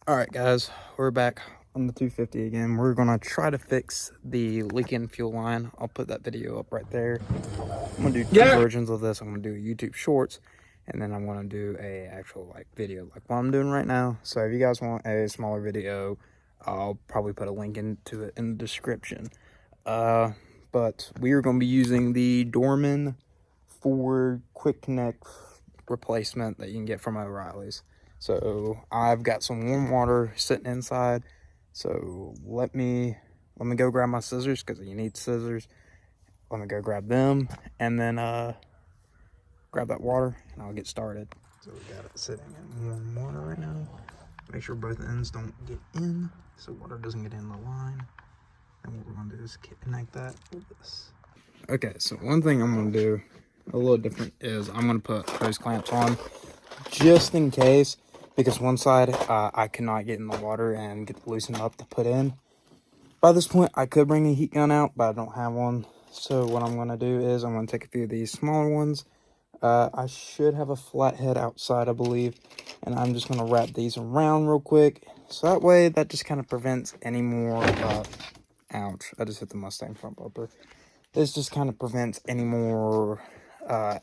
Alright guys, we're back on the 250 again. We're gonna try to fix the leaking fuel line. I'll put that video up right there. I'm gonna do two versions of this. I'm gonna do a YouTube shorts, and then I'm gonna do a actual video like what I'm doing right now. So if you guys want a smaller video, I'll probably put a link into it in the description. But we are gonna be using the Dorman Ford Quick Connect replacement that you can get from ORiley's. So I've got some warm water sitting inside. So let me go grab my scissors, because you need scissors. Let me go grab them, and then grab that water, and I'll get started. So we got it sitting in warm water right now. Make sure both ends don't get in, so water doesn't get in the line. And what we're gonna do is connect that with this. Okay, so one thing I'm gonna do a little different is I'm gonna put hose clamps on just in case, because one side I cannot get in the water and get loosened up to put in. By this point I could bring a heat gun out, but I don't have one. So what I'm going to do is I'm going to take a few of these smaller ones. I should have a flathead outside, I believe, and I'm just going to wrap these around real quick, so that way that just kind of prevents any more ouch, I just hit the Mustang front bumper. This just kind of prevents any more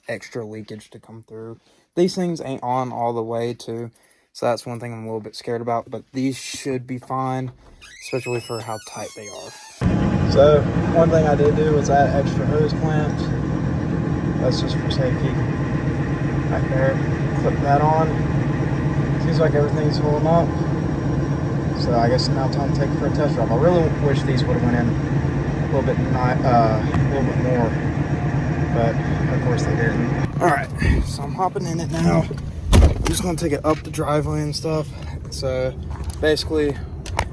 extra leakage to come through. These things ain't on all the way too, so that's one thing I'm a little bit scared about, but these should be fine, especially for how tight they are. So one thing I did do was add extra hose clamps. That's just for safety. Right there, clip that on. Seems like everything's holding up. So I guess now time to take it for a test drive. I really wish these would have went in a little bit more, but of course they didn't. All right, so I'm hopping in it now. I'm just gonna take it up the driveway and stuff. So basically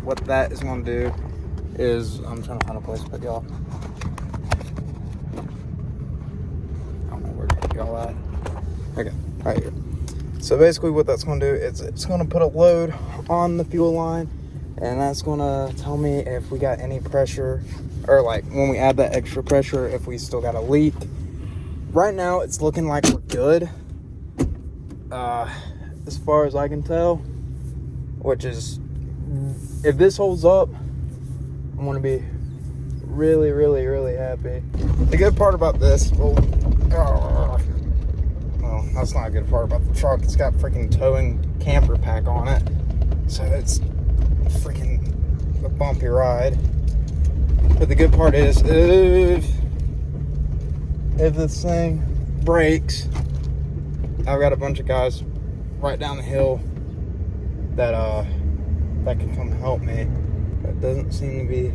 what that is gonna do is, I'm trying to find a place to put y'all. I don't know where to put y'all at. Okay, right here. So basically what that's gonna do is it's gonna put a load on the fuel line, and that's gonna tell me if we got any pressure, or like when we add that extra pressure, if we still got a leak. Right now it's looking like we're good, as far as I can tell, which is, if this holds up, I'm gonna be really, really, really happy. The good part about this, well, that's not a good part about the truck. It's got freaking towing camper pack on it, so it's freaking a bumpy ride. But the good part is, if this thing breaks, I've got a bunch of guys right down the hill that can come help me. It doesn't seem to be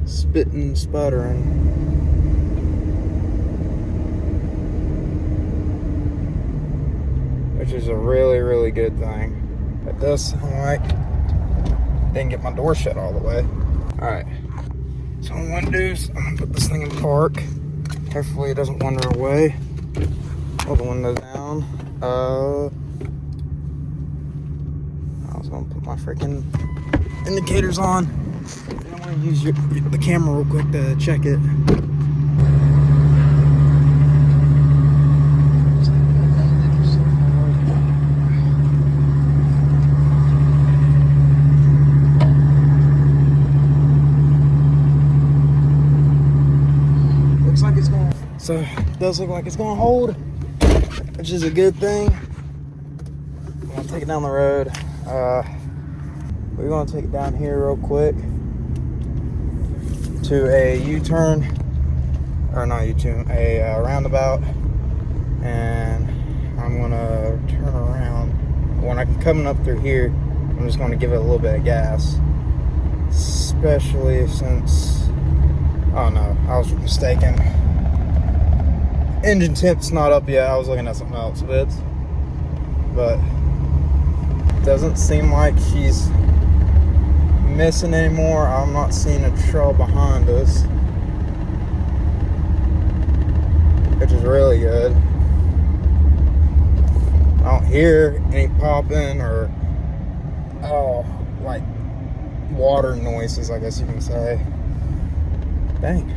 spitting, sputtering. Which is a really, really good thing. But this, I'm like, didn't get my door shut all the way. Alright. So what I'm gonna do is I'm gonna put this thing in park. Hopefully it doesn't wander away. Pull the window down. I was gonna put my freaking indicators on. And I'm gonna use the camera real quick to check it. Looks like it's going. So it does look like it's gonna hold, which is a good thing. I'm gonna take it down the road. We're gonna take it down here real quick to a U-turn, or not U-turn, a roundabout, and I'm gonna turn around. When I'm coming up through here, I'm just gonna give it a little bit of gas, especially since, oh no, I was mistaken. Engine temp's not up yet. I was looking at something else, but it doesn't seem like she's missing anymore. I'm not seeing a trail behind us, which is really good. I don't hear any popping or like water noises, I guess you can say. Dang.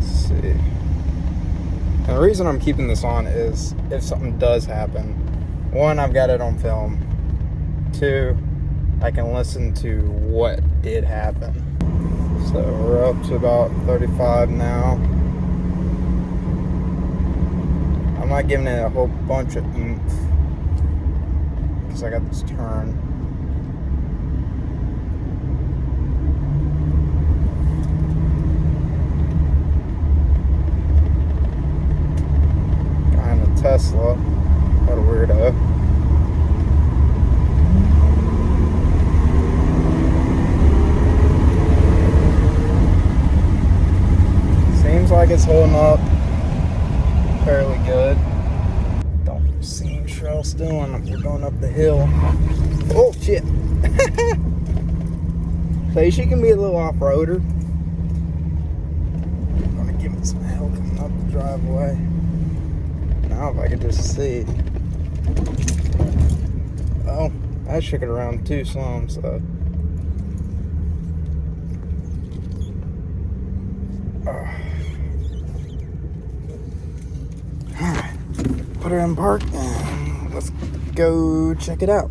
Let's see. And the reason I'm keeping this on is if something does happen, one, I've got it on film. Two, I can listen to what did happen. So we're up to about 35 now. I'm not giving it a whole bunch of oomph because I got this turn. Guy in a Tesla. What a weirdo. Seems like it's holding up fairly good. Don't seem sure else doing. We're going up the hill. Oh shit. So she can be a little off-roader. I'm gonna give it some hell coming up the driveway. Now if I could just see. Oh, I shook it around too some, so. Alright, put her in park and let's go check it out.